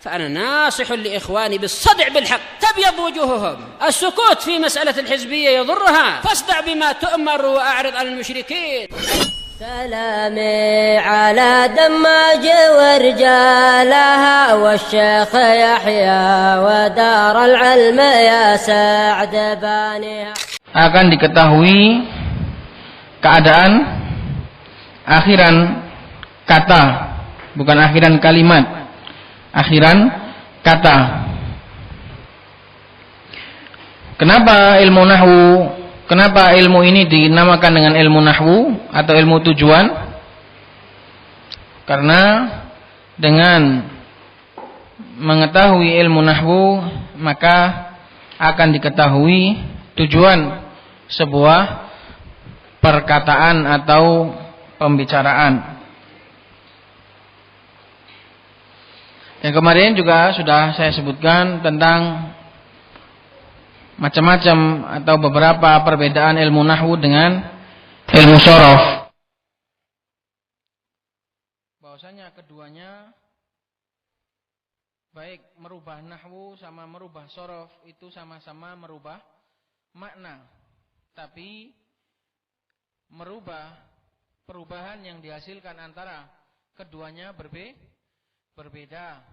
فأنا ناصح لإخواني بالصدع بالحق تبيض وجوههم. السكوت في مسألة الحزبية يضرها، فاصدع بما تؤمر وأعرض عن المشركين. سلامي على دماج ورجالها والشيخ يحيى ودار العلم يا سعد بانيها. Akan diketahui keadaan akhiran kata, bukan akhiran kalimat, akhiran kata. Kenapa ilmu nahwu, kenapa ilmu ini dinamakan dengan ilmu nahwu atau ilmu tujuan? Karena dengan mengetahui ilmu nahwu maka akan diketahui tujuan sebuah perkataan atau pembicaraan. Yang kemarin juga sudah saya sebutkan tentang macam-macam atau beberapa perbedaan ilmu nahwu dengan ilmu shorof. Bahwasanya keduanya baik merubah nahwu sama merubah shorof itu sama-sama merubah makna, tapi merubah perubahan yang dihasilkan antara keduanya berbeda.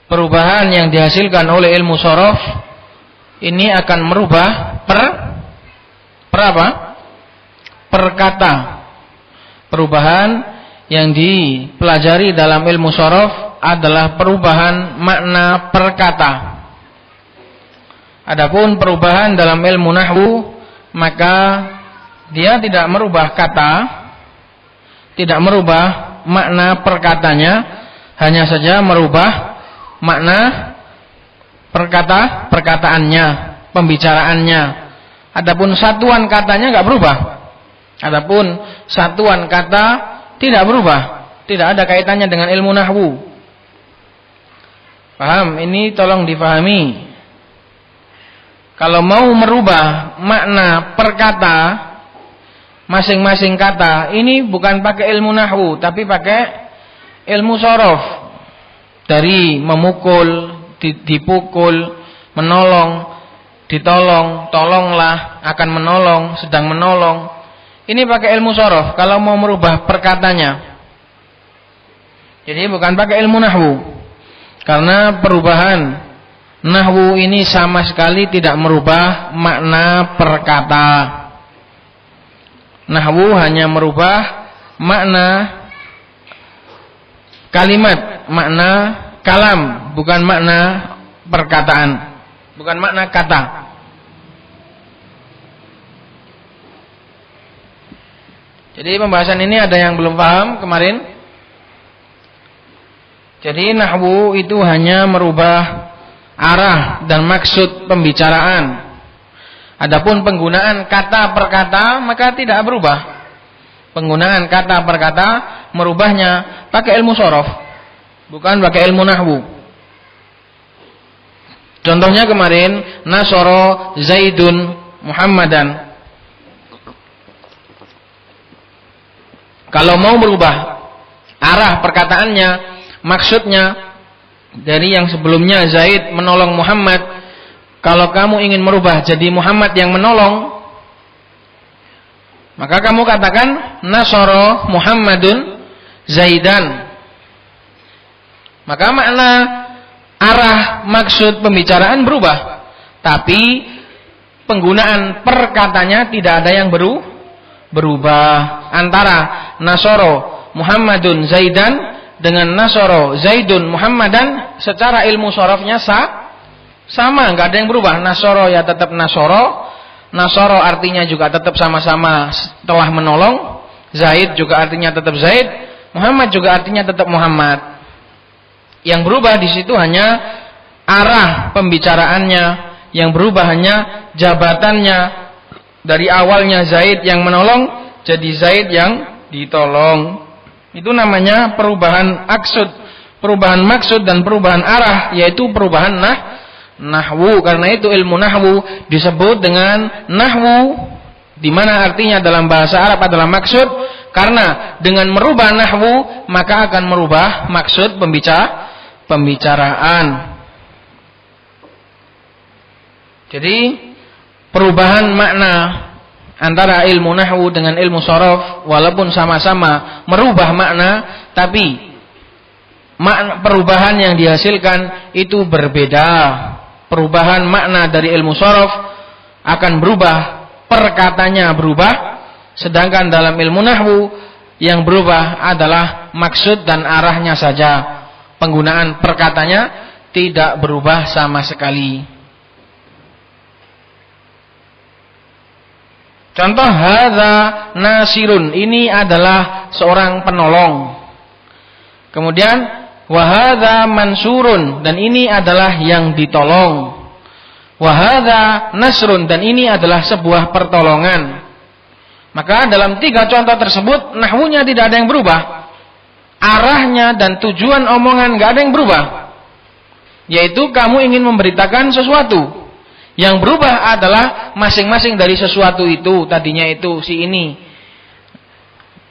Perubahan yang dihasilkan oleh ilmu shorof ini akan merubah per kata. Perubahan yang dipelajari dalam ilmu shorof adalah perubahan makna per kata. Adapun perubahan dalam ilmu nahwu maka dia tidak merubah kata, tidak merubah makna perkatanya, hanya saja merubah makna perkataannya, pembicaraannya. Adapun satuan katanya enggak berubah. Adapun satuan kata tidak berubah, tidak ada kaitannya dengan ilmu nahwu. Paham? Ini tolong difahami. Kalau mau merubah makna perkata masing-masing kata, ini bukan pakai ilmu nahwu, tapi pakai ilmu shorof. Dari memukul, dipukul, menolong, ditolong, tolonglah, akan menolong, sedang menolong. Ini pakai ilmu shorof kalau mau merubah perkatanya. Jadi bukan pakai ilmu nahwu. Karena perubahan nahwu ini sama sekali tidak merubah makna perkata. Nahwu hanya merubah makna kalimat, makna kalam, bukan makna perkataan, bukan makna kata. Jadi pembahasan ini ada yang belum paham kemarin. Jadi nahwu itu hanya merubah arah dan maksud pembicaraan. Adapun penggunaan kata per kata maka tidak berubah. Penggunaan kata per kata merubahnya pakai ilmu shorof, bukan pakai ilmu nahwu. Contohnya kemarin, nasoro Zaidun Muhammadan. Kalau mau berubah arah perkataannya, maksudnya dari yang sebelumnya Zaid menolong Muhammad, kalau kamu ingin merubah jadi Muhammad yang menolong, maka kamu katakan nasoro Muhammadun Zaidan. Maka makna arah maksud pembicaraan berubah, tapi penggunaan perkatanya tidak ada yang berubah. Antara nasoro Muhammadun Zaidan dengan nasoro Zaidun Muhammadan secara ilmu shorofnya sama, nggak ada yang berubah. Nasoro ya tetap nasoro, nasoro artinya juga tetap sama-sama telah menolong. Zaid juga artinya tetap Zaid, Muhammad juga artinya tetap Muhammad. Yang berubah di situ hanya arah pembicaraannya, yang berubah hanya jabatannya. Dari awalnya Zaid yang menolong jadi Zaid yang ditolong. Itu namanya perubahan maksud dan perubahan arah, yaitu perubahan nahwu. Karena itu ilmu nahwu disebut dengan nahwu, di mana artinya dalam bahasa Arab adalah maksud. Karena dengan merubah nahwu maka akan merubah maksud pembicaraan. Jadi perubahan makna antara ilmu nahwu dengan ilmu sharaf walaupun sama-sama merubah makna, tapi perubahan yang dihasilkan itu berbeda. Perubahan makna dari ilmu sharaf akan berubah, perkatanya berubah, sedangkan dalam ilmu nahwu yang berubah adalah maksud dan arahnya saja. Penggunaan perkatanya tidak berubah sama sekali. Contoh hadza nasirun, ini adalah seorang penolong. Kemudian wa hadza mansurun, dan ini adalah yang ditolong. Wa hadza nasrun, dan ini adalah sebuah pertolongan. Maka dalam 3 contoh tersebut nahwunya tidak ada yang berubah. Arahnya dan tujuan omongan enggak ada yang berubah. Yaitu kamu ingin memberitakan sesuatu. Yang berubah adalah masing-masing dari sesuatu itu. Tadinya itu si ini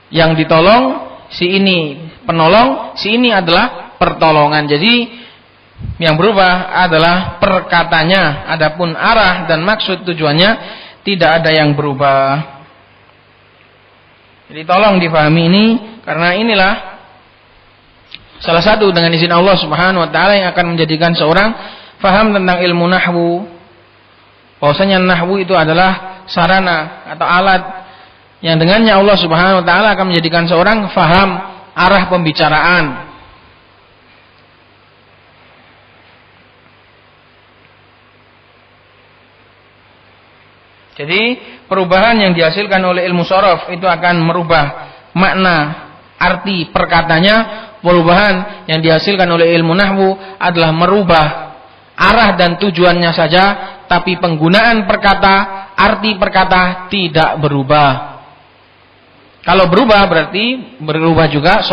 yang ditolong, si ini penolong, si ini adalah pertolongan. Jadi yang berubah adalah perkatanya. Adapun arah dan maksud tujuannya tidak ada yang berubah. Jadi tolong difahami ini, karena inilah salah satu dengan izin Allah Subhanahu wa taala yang akan menjadikan seorang faham tentang ilmu nahwu. Bahwasanya nahwu itu adalah sarana atau alat yang dengannya Allah Subhanahu wa taala akan menjadikan seorang faham arah pembicaraan. Jadi perubahan yang dihasilkan oleh ilmu sharaf itu akan merubah makna, arti perkatanya. Perubahan yang dihasilkan oleh ilmu nahwu adalah merubah arah dan tujuannya saja, tapi penggunaan perkata, arti perkata tidak berubah. Kalau berubah berarti berubah juga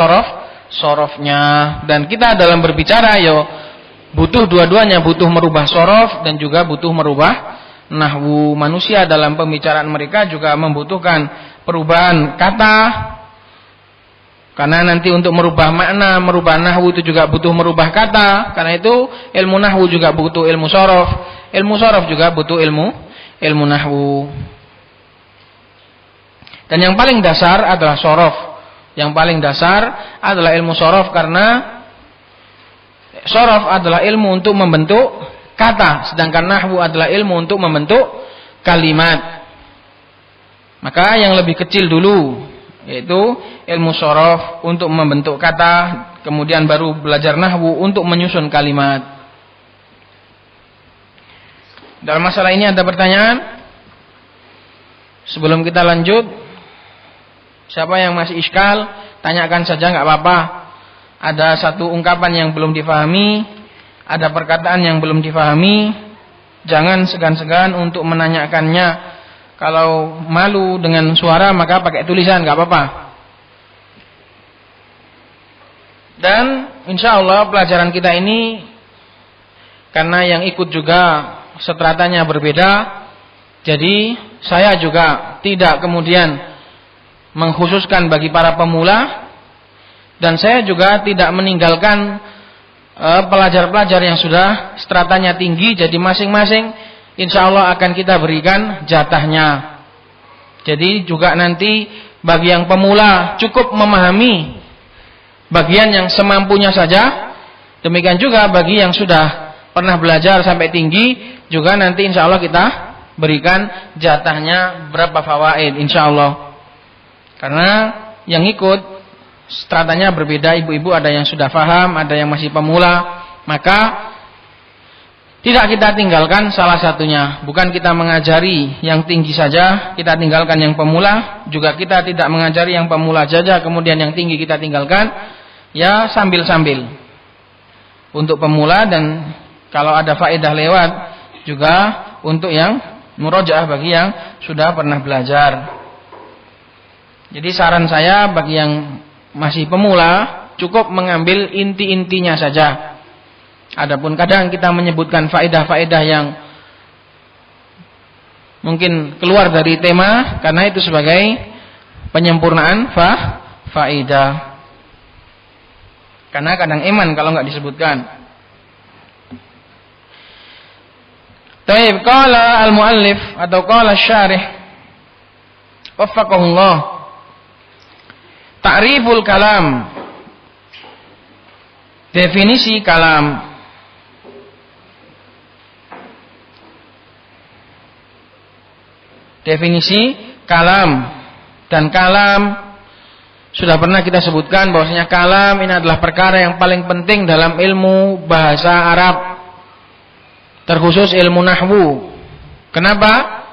sharafnya. Dan kita dalam berbicara butuh dua-duanya, butuh merubah sharaf dan juga butuh merubah nahwu. Manusia dalam pembicaraan mereka juga membutuhkan perubahan kata, karena nanti untuk merubah makna, merubah nahwu itu juga butuh merubah kata. Karena itu ilmu nahwu juga butuh ilmu sharaf, ilmu sharaf juga butuh ilmu nahwu. Dan yang paling dasar adalah sharaf. Yang paling dasar adalah ilmu sharaf, karena sharaf adalah ilmu untuk membentuk kata, sedangkan nahwu adalah ilmu untuk membentuk kalimat. Maka yang lebih kecil dulu, yaitu ilmu sharaf untuk membentuk kata, kemudian baru belajar nahwu untuk menyusun kalimat. Dalam masalah ini ada pertanyaan? Sebelum kita lanjut, siapa yang masih iskal, tanyakan saja, nggak apa-apa. Ada satu ungkapan yang belum difahami, ada perkataan yang belum difahami, jangan segan-segan untuk menanyakannya. Kalau malu dengan suara maka pakai tulisan, nggak apa-apa. Dan insya Allah pelajaran kita ini, karena yang ikut juga stratanya berbeda, jadi saya juga tidak kemudian mengkhususkan bagi para pemula, dan saya juga tidak meninggalkan pelajar-pelajar yang sudah stratanya tinggi. Jadi masing-masing insya Allah akan kita berikan jatahnya. Jadi juga nanti bagi yang pemula cukup memahami bagian yang semampunya saja. Demikian juga bagi yang sudah pernah belajar sampai tinggi, juga nanti insya Allah kita berikan jatahnya berapa fawaid insya Allah. Karena yang ikut stratanya berbeda, ibu-ibu ada yang sudah paham, ada yang masih pemula, maka tidak kita tinggalkan salah satunya. Bukan kita mengajari yang tinggi saja, kita tinggalkan yang pemula. Juga kita tidak mengajari yang pemula saja, kemudian yang tinggi kita tinggalkan. Ya sambil-sambil. Untuk pemula, dan kalau ada faedah lewat, juga untuk yang murojaah bagi yang sudah pernah belajar. Jadi saran saya bagi yang masih pemula, cukup mengambil inti-intinya saja. Adapun kadang kita menyebutkan faedah-faedah yang mungkin keluar dari tema, karena itu sebagai penyempurnaan faedah. Karena kadang iman kalau nggak disebutkan. Taib, qala al-muallif atau qala syarih waffaqahullah. Ta'riful kalam. Definisi kalam. Definisi kalam. Dan kalam sudah pernah kita sebutkan bahwasanya kalam ini adalah perkara yang paling penting dalam ilmu bahasa Arab, terkhusus ilmu nahwu. Kenapa?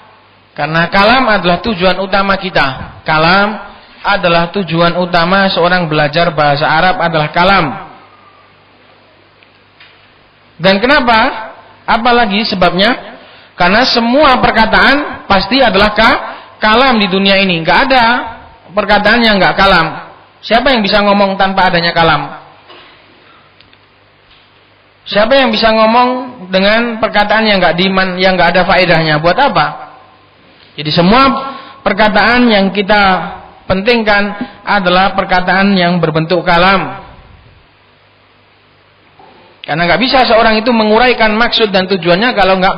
Karena kalam adalah tujuan utama kita. Kalam adalah tujuan utama seorang belajar bahasa Arab adalah kalam. Dan kenapa? Apalagi sebabnya? Karena semua perkataan pasti adalah kalam di dunia ini. Nggak ada perkataan yang nggak kalam. Siapa yang bisa ngomong tanpa adanya kalam? Siapa yang bisa ngomong dengan perkataan yang nggak ada faedahnya? Buat apa? Jadi semua perkataan yang kita pentingkan adalah perkataan yang berbentuk kalam. Karena nggak bisa seorang itu menguraikan maksud dan tujuannya kalau nggak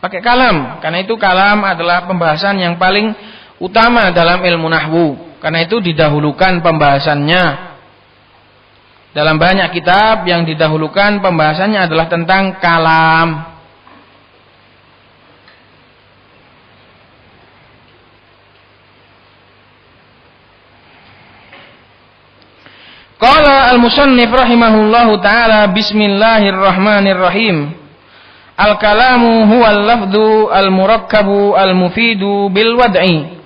pakai kalam. Karena itu kalam adalah pembahasan yang paling utama dalam ilmu nahwu. Karena itu didahulukan pembahasannya. Dalam banyak kitab yang didahulukan pembahasannya adalah tentang kalam. Qala al-musannif rahimahullahu ta'ala bismillahirrahmanirrahim. Al-kalamu huwa al-lafdhu al-murakkabu al-mufidu bil wad'i.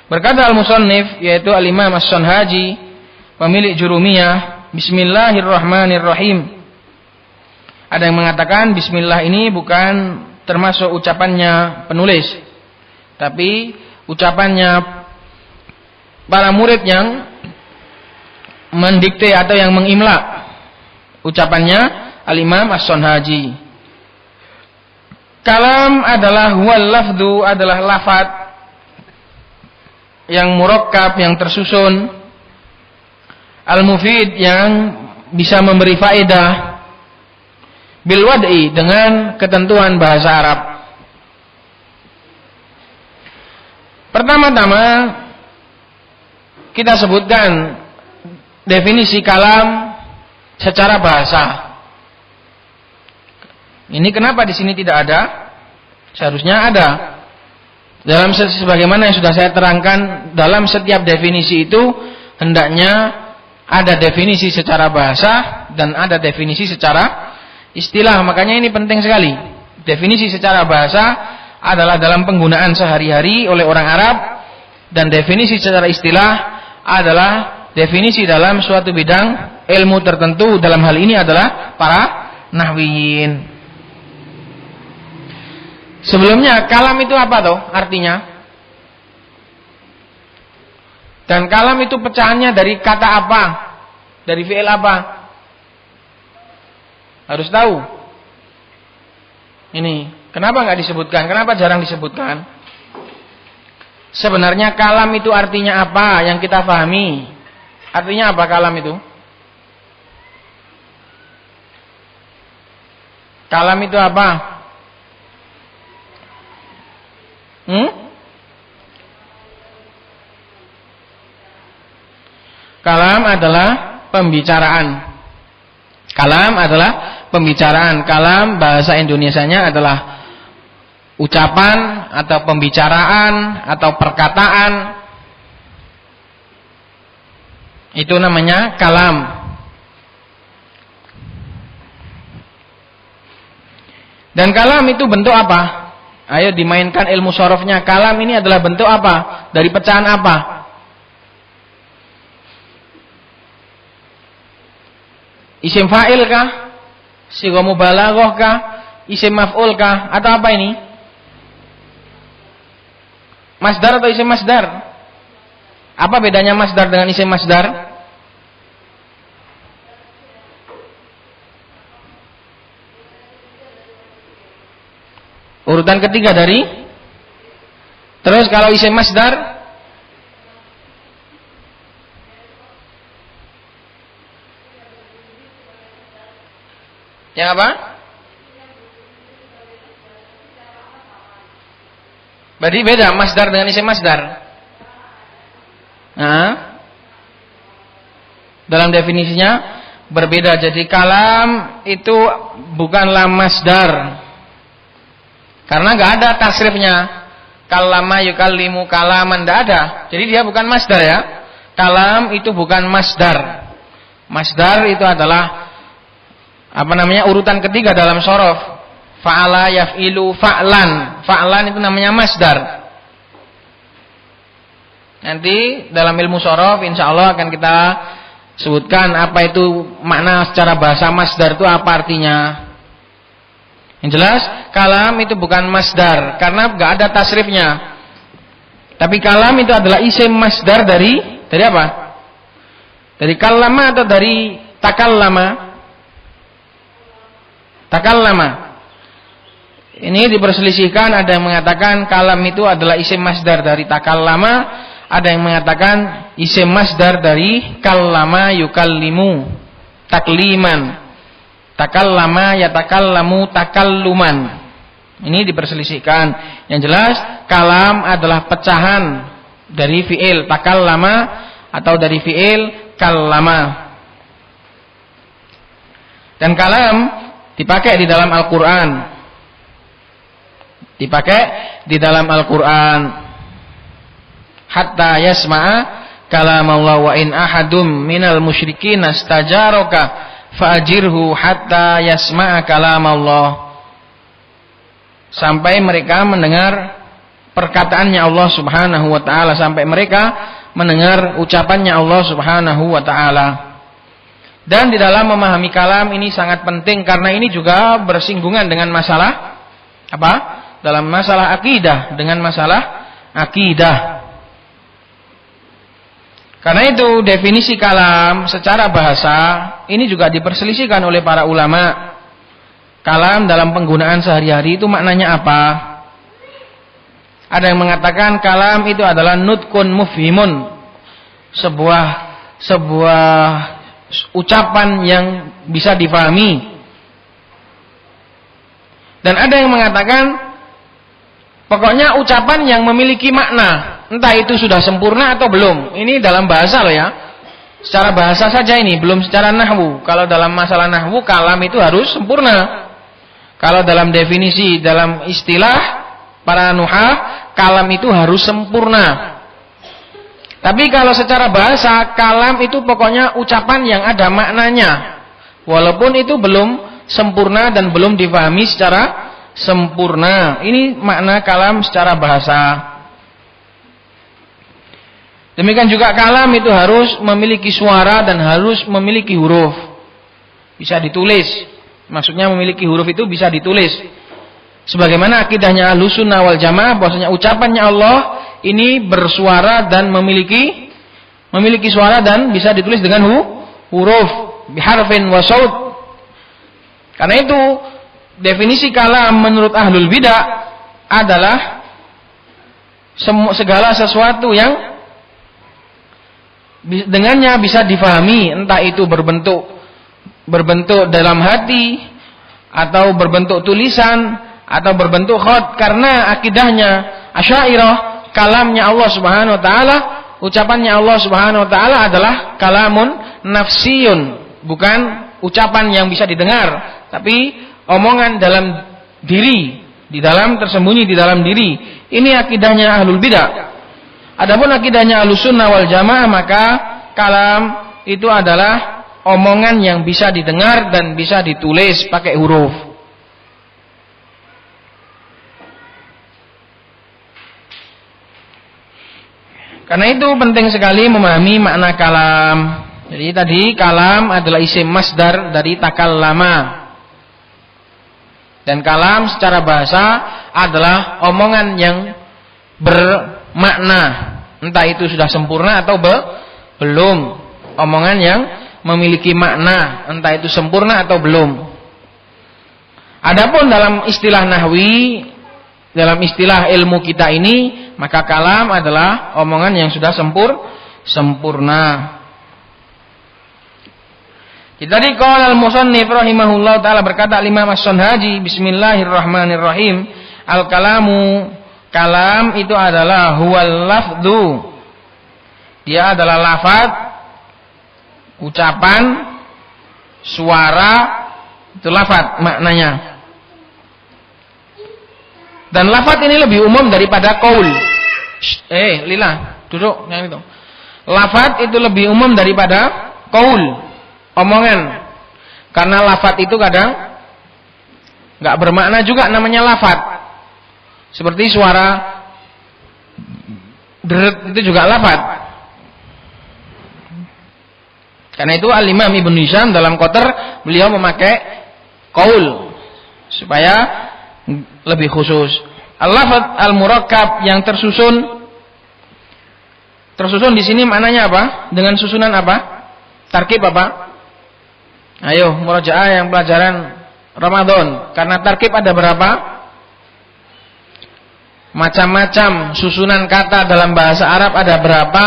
Berkata al-musannif, yaitu al-imam as-Sanhaji, pemilik Jurumiyah, bismillahirrahmanirrahim. Ada yang mengatakan bismillah ini bukan termasuk ucapannya penulis, tapi ucapannya para murid yang mendikte atau yang mengimla. Ucapannya al-imam as-Sanhaji. Kalam adalah huwal lafdu, adalah lafaz yang murakkab, yang tersusun, al-mufid, yang bisa memberi faedah, bil wad'i, dengan ketentuan bahasa Arab. Pertama-tama kita sebutkan definisi kalam secara bahasa. Ini kenapa di sini tidak ada? Seharusnya ada. Dalam sebagaimana yang sudah saya terangkan, dalam setiap definisi itu hendaknya ada definisi secara bahasa dan ada definisi secara istilah. Makanya ini penting sekali. Definisi secara bahasa adalah dalam penggunaan sehari-hari oleh orang Arab, dan definisi secara istilah adalah definisi dalam suatu bidang ilmu tertentu. Dalam hal ini adalah para nahwiyin. Sebelumnya, kalam itu apa toh artinya? Dan kalam itu pecahannya dari kata apa? Dari fi'il apa? Harus tahu. Ini, kenapa nggak disebutkan? Kenapa jarang disebutkan? Sebenarnya kalam itu artinya apa yang kita pahami? Artinya apa kalam itu? Kalam itu apa? Kalam adalah pembicaraan. Kalam adalah pembicaraan. Kalam bahasa Indonesianya adalah ucapan atau pembicaraan atau perkataan. Itu namanya kalam. Dan kalam itu bentuk apa? Ayo dimainkan ilmu sorofnya. Kalam ini adalah bentuk apa? Dari pecahan apa? Isim fa'il kah? Sigha mubalaghah kah? Isim maf'ul kah? Atau apa ini? Masdar atau isim masdar? Apa bedanya masdar dengan isim masdar? Urutan ketiga dari. Terus kalau isim masdar, yang apa? Berarti beda masdar dengan isim masdar. Nah, dalam definisinya berbeda. Jadi kalam itu bukanlah masdar. Karena nggak ada tasrifnya. Kallama yukallimu kalaman, nggak ada. Jadi dia bukan masdar ya. Kalam itu bukan masdar. Masdar itu adalah urutan ketiga dalam shorof. Fa'ala yaf'ilu fa'lan. Fa'lan itu namanya masdar. Nanti dalam ilmu shorof insyaallah akan kita sebutkan apa itu makna secara bahasa masdar itu apa artinya. Yang jelas kalam itu bukan masdar karena nggak ada tasrifnya. Tapi kalam itu adalah isim masdar dari apa? Dari kallama atau dari takallama? Takallama. Ini diperselisihkan, ada yang mengatakan kalam itu adalah isim masdar dari takallama, ada yang mengatakan isim masdar dari kallama yukallimu, takliman. Takallama yatakallamu takalluman. Ini diperselisihkan. Yang jelas kalam adalah pecahan dari fiil takallama atau dari fiil kallama. Dan kalam dipakai di dalam Al-Qur'an. Dipakai di dalam Al-Qur'an. Hatta yasma'a kalamallah wa in ahadum minal musyrikin astajaraka fa'ajirhu hatta yasma'a kalamallah. Sampai mereka mendengar perkataannya Allah Subhanahu wa taala, sampai mereka mendengar ucapannya Allah Subhanahu wa taala. Dan di dalam memahami kalam ini sangat penting karena ini juga bersinggungan dengan masalah apa? Dalam masalah akidah, dengan masalah akidah. Karena itu definisi kalam secara bahasa ini juga diperselisihkan oleh para ulama. Kalam dalam penggunaan sehari-hari itu maknanya apa? Ada yang mengatakan kalam itu adalah nutkun mufhimun, sebuah ucapan yang bisa difahami. Dan ada yang mengatakan pokoknya ucapan yang memiliki makna, entah itu sudah sempurna atau belum. Ini dalam bahasa loh ya. Secara bahasa saja ini, belum secara nahwu. Kalau dalam masalah nahwu kalam itu harus sempurna. Kalau dalam definisi, dalam istilah para nuhah, kalam itu harus sempurna. Tapi kalau secara bahasa, kalam itu pokoknya ucapan yang ada maknanya. Walaupun itu belum sempurna dan belum dipahami secara sempurna. Ini makna kalam secara bahasa. Demikian juga kalam itu harus memiliki suara dan harus memiliki huruf. Bisa ditulis. Maksudnya memiliki huruf itu bisa ditulis. Sebagaimana akidahnya Ahlussunnah wal Jamaah bahwasanya ucapannya Allah ini bersuara dan memiliki suara dan bisa ditulis dengan huruf biharfin wa saut. Karena itu definisi kalam menurut ahlul bidah adalah segala sesuatu yang dengannya bisa difahami, entah itu berbentuk dalam hati atau berbentuk tulisan atau berbentuk khat. Karena akidahnya Asy'ariyah, kalamnya Allah Subhanahu wa taala, ucapannya Allah Subhanahu wa taala adalah kalamun nafsiyun, bukan ucapan yang bisa didengar, tapi omongan dalam diri, tersembunyi di dalam diri. Ini akidahnya ahlul bidah. Adapun akidahnya Ahlussunnah wal Jamaah, maka kalam itu adalah omongan yang bisa didengar dan bisa ditulis pakai huruf. Karena itu penting sekali memahami makna kalam. Jadi tadi kalam adalah isim masdar dari takallama. Dan kalam secara bahasa adalah omongan yang bermakna, entah itu sudah sempurna atau belum. Omongan yang memiliki makna, entah itu sempurna atau belum. Adapun dalam istilah nahwi, dalam istilah ilmu kita ini, maka kalam adalah omongan yang sudah sempurna. Jadi qala al-musannif rahimahullah taala, berkata Imam As-Sanhaji, bismillahirrahmanirrahim, al-kalamu Kalam itu adalah huwal lafdhu. Dia adalah lafaz, ucapan, suara, itu lafaz maknanya. Dan lafaz ini lebih umum daripada qaul. Lila, duduk yang itu. Lafaz itu lebih umum daripada qaul, omongan. Karena lafaz itu kadang enggak bermakna juga namanya lafaz. Seperti suara deret itu juga lafaz. Karena itu Al-Imam Ibn Hisham dalam Qatar beliau memakai qaul supaya lebih khusus. Al-lafaz al-murakkab yang tersusun di sini maknanya apa? Dengan susunan apa? Tarkib apa? Ayo murajaah yang pelajaran Ramadan. Karena tarkib ada berapa? Macam-macam susunan kata dalam bahasa Arab ada berapa?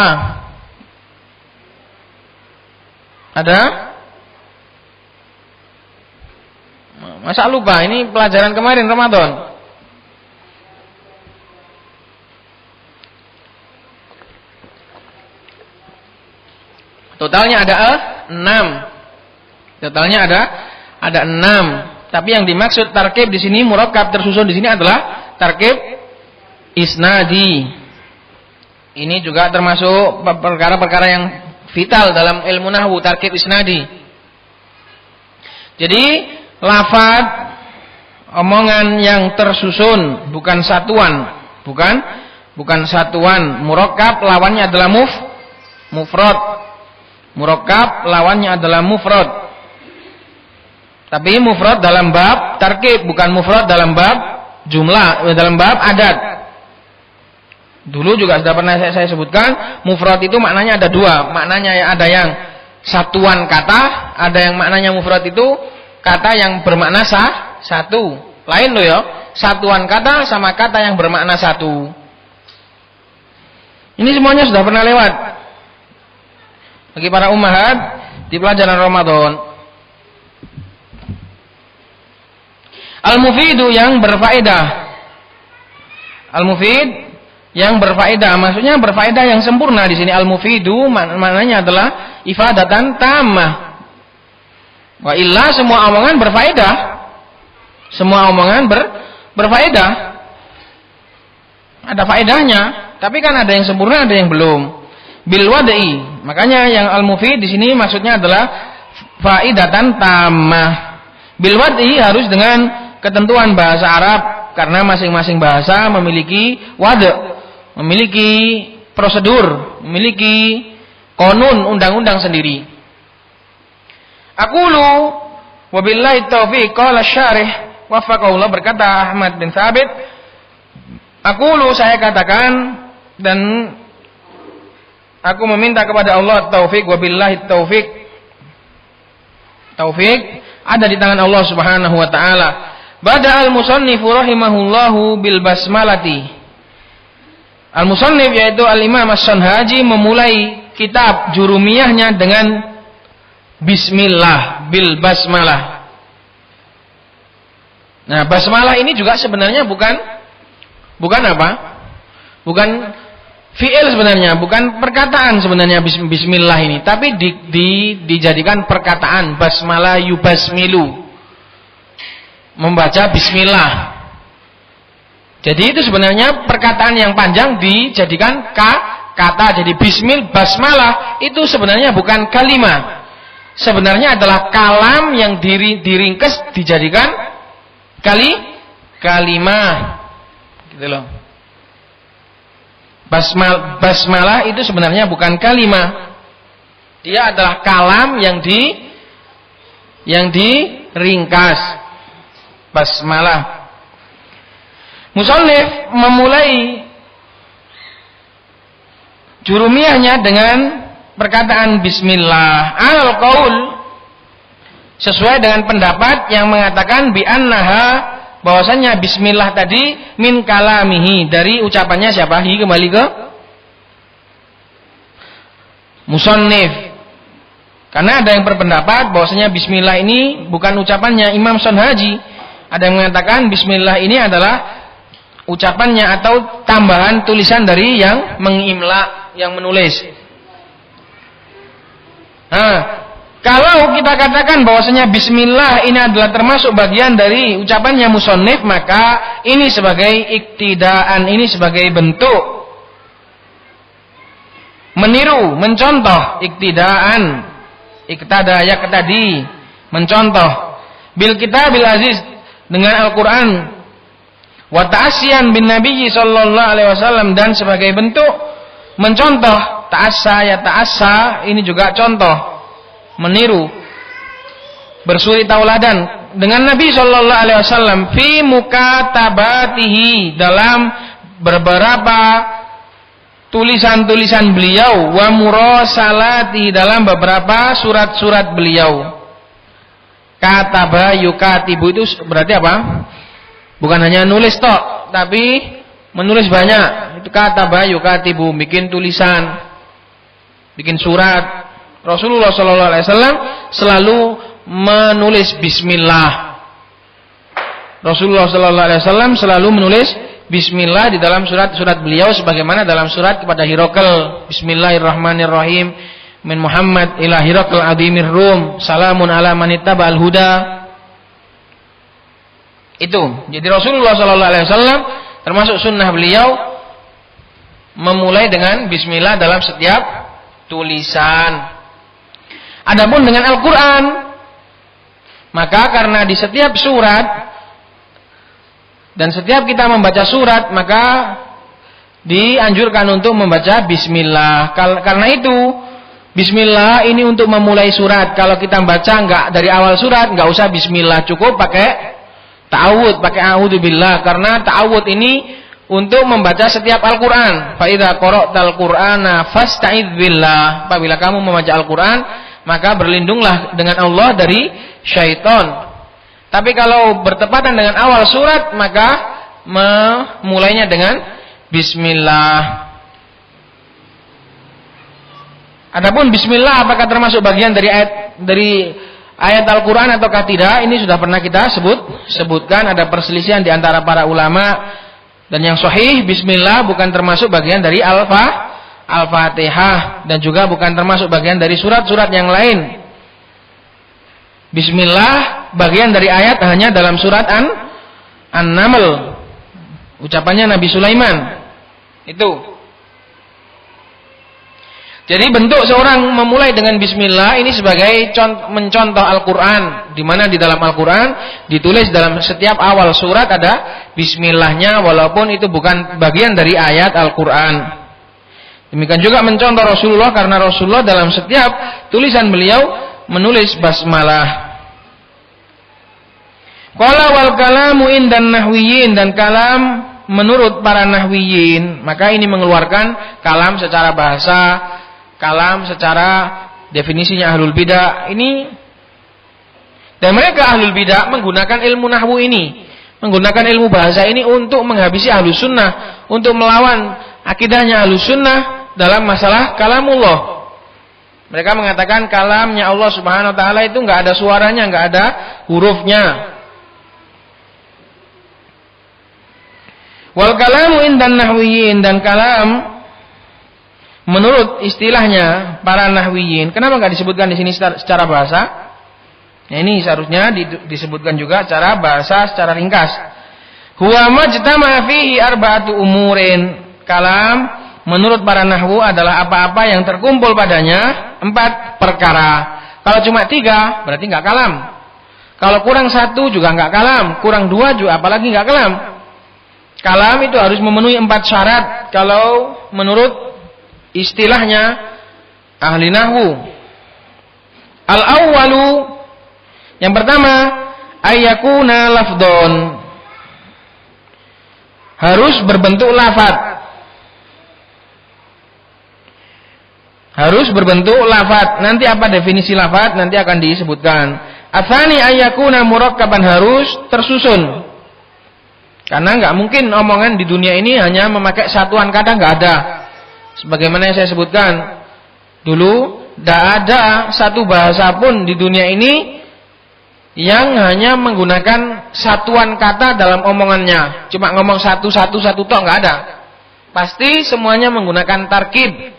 Ada? Masa lupa? Ini pelajaran kemarin Ramadan. Totalnya ada 6. Totalnya ada 6. Tapi yang dimaksud tarkib di sini, murakkab tersusun di sini adalah tarkib isnadi. Ini juga termasuk perkara-perkara yang vital dalam ilmu nahwu, tarkib isnadi. Jadi lafaz omongan yang tersusun, bukan satuan, bukan satuan. Murakkab lawannya adalah mufrad. Murakkab lawannya adalah mufrad. Tapi mufrad dalam bab tarkib, bukan mufrad dalam bab jumlah, dalam bab adat. Dulu juga sudah pernah saya sebutkan, mufrad itu maknanya ada dua. Maknanya ada yang satuan kata, ada yang maknanya mufrad itu kata yang bermakna satu. Lain loh ya, satuan kata sama kata yang bermakna satu. Ini semuanya sudah pernah lewat bagi para ummahat di pelajaran Ramadan. Al-mufidu yang berfaedah. Al-mufid yang berfaedah, maksudnya berfaedah yang sempurna di sini. Al-mufidu maknanya adalah ifadatan tammah. Wa illa semua omongan berfaedah. Semua omongan berfaedah. Ada faedahnya, tapi kan ada yang sempurna, ada yang belum. Bil wad'i. Makanya yang al-mufid di sini maksudnya adalah faedatan tammah. Bil wad'i harus dengan ketentuan bahasa Arab, karena masing-masing bahasa memiliki wad'. Memiliki prosedur, memiliki konun, undang-undang sendiri. Aqulu wabillahi taufiq, qala syarih wafaqahullah, berkata Ahmad bin Thabit, aqulu, saya katakan dan aku meminta kepada Allah taufik, wabillahi taufiq. Taufik ada di tangan Allah Subhanahu wa taala. Bada al-musannifu rahimahullahu bil basmalati. Al-musannif yaitu Al-Imam As-Sanhaji memulai kitab jurumiyahnya dengan bismillah, bil basmalah. Nah, basmalah ini juga sebenarnya bukan apa? Bukan fi'il sebenarnya, bukan perkataan sebenarnya bismillah ini, tapi dijadikan perkataan basmalah yubasmilu. Membaca bismillah. Jadi itu sebenarnya perkataan yang panjang dijadikan kata. Jadi basmalah itu sebenarnya bukan kalimat. Sebenarnya adalah kalam yang diringkes dijadikan kalimah. Gitu loh. Basmalah itu sebenarnya bukan kalimat. Dia adalah kalam yang diringkas. Basmalah. Musannif memulai jurumiyahnya dengan perkataan bismillah al-qaul, sesuai dengan pendapat yang mengatakan bi annaha, bahwasanya bismillah tadi min kalamihi, dari ucapannya siapa? Kembali ke musannif. Karena ada yang berpendapat bahwasanya bismillah ini bukan ucapannya Imam Sanhaji. Ada yang mengatakan bismillah ini adalah ucapannya atau tambahan tulisan dari yang mengimla, yang menulis. Nah, kalau kita katakan bahwasanya bismillah ini adalah termasuk bagian dari ucapannya musannif, maka ini sebagai iktidaan, ini sebagai bentuk meniru, mencontoh, iktidaan, iktada ya tadi, mencontoh bil kitabil aziz, dengan Al-Qur'an, wa ta'assiyan bin Nabi sallallahu alaihi wasallam, dan sebagai bentuk mencontoh, ta'assa ya ta'assa, ini juga contoh, meniru, bersuri tauladan dengan Nabi sallallahu alaihi wasallam fi mukatabatihi, dalam beberapa tulisan-tulisan beliau, wa murasalati, dalam beberapa surat-surat beliau. Kataba yukatibu itu berarti apa? Bukan hanya nulis tok, tapi menulis banyak. Itu kataba yukatibu, bikin tulisan, bikin surat. Rasulullah sallallahu alaihi wasallam selalu menulis bismillah. Rasulullah sallallahu alaihi wasallam selalu menulis bismillah di dalam surat-surat beliau, sebagaimana dalam surat kepada Hiraqal, bismillahirrahmanirrahim, min Muhammad ila Hiraqal adimir Rum, salamun ala man ittaba'al huda. Itu. Jadi Rasulullah sallallahu alaihi wasallam termasuk sunnah beliau memulai dengan bismillah dalam setiap tulisan. Adapun dengan Al-Qur'an, maka karena di setiap surat dan setiap kita membaca surat, maka dianjurkan untuk membaca bismillah. Karena itu bismillah ini untuk memulai surat. Kalau kita baca enggak dari awal surat, enggak usah bismillah, cukup pakai ta'awudz, pakai a'udzubillah. Karena ta'awudz ini untuk membaca setiap Al-Qur'an. Fa idza qara'tal Qur'ana fasta'idz billah. Apabila kamu membaca Al-Qur'an, maka berlindunglah dengan Allah dari syaitan. Tapi kalau bertepatan dengan awal surat, maka memulainya dengan bismillah. Adapun bismillah apakah termasuk bagian dari ayat Al-Qur'an ataukah tidak, ini sudah pernah kita sebutkan, ada perselisihan di antara para ulama, dan yang sahih bismillah bukan termasuk bagian dari Al-Fatihah, dan juga bukan termasuk bagian dari surat-surat yang lain. Bismillah bagian dari ayat hanya dalam surat An-Naml, ucapannya Nabi Sulaiman. Itu. Jadi bentuk seorang memulai dengan bismillah ini sebagai mencontoh Al-Qur'an, di mana di dalam Al-Qur'an ditulis dalam setiap awal surat ada bismillahnya, walaupun itu bukan bagian dari ayat Al-Qur'an. Demikian juga mencontoh Rasulullah, karena Rasulullah dalam setiap tulisan beliau menulis basmalah. Qala wal kalamu indan nahwiyin, dan kalam menurut para nahwiyin, maka ini mengeluarkan kalam secara bahasa, kalam secara definisinya ahlul bidah ini. Dan mereka ahlul bidah menggunakan ilmu nahwu ini, menggunakan ilmu bahasa ini untuk menghabisi ahlus sunnah, untuk melawan akidahnya ahlus sunnah dalam masalah kalamullah. Mereka mengatakan kalamnya Allah Subhanahu wa taala itu enggak ada suaranya, enggak ada hurufnya. Wal kalamu indan nahwiyin, dan kalam menurut istilahnya para nahwiyin. Kenapa enggak disebutkan di sini secara bahasa? Nah, ini seharusnya disebutkan juga secara bahasa, secara ringkas. Huwa majtama fihi arba'atu umurin. Kalam menurut para nahwu adalah apa-apa yang terkumpul padanya 4 perkara. Kalau cuma 3 berarti enggak kalam. Kalau kurang 1 juga enggak kalam, kurang 2 juga apalagi enggak kalam. Kalam itu harus memenuhi 4 syarat kalau menurut istilahnya ahli nahwu. Al-awwalu, yang pertama, ayyakuna lafdon, harus berbentuk lafaz. Harus berbentuk lafaz. Nanti apa definisi lafaz nanti akan disebutkan. Atsani ayyakuna murakkaban, harus tersusun. Karena enggak mungkin omongan di dunia ini hanya memakai satuan kata, enggak ada. Sebagaimana yang saya sebutkan dulu, tidak ada satu bahasa pun di dunia ini yang hanya menggunakan satuan kata dalam omongannya. Cuma ngomong satu tok nggak ada. Pasti semuanya menggunakan tarkib.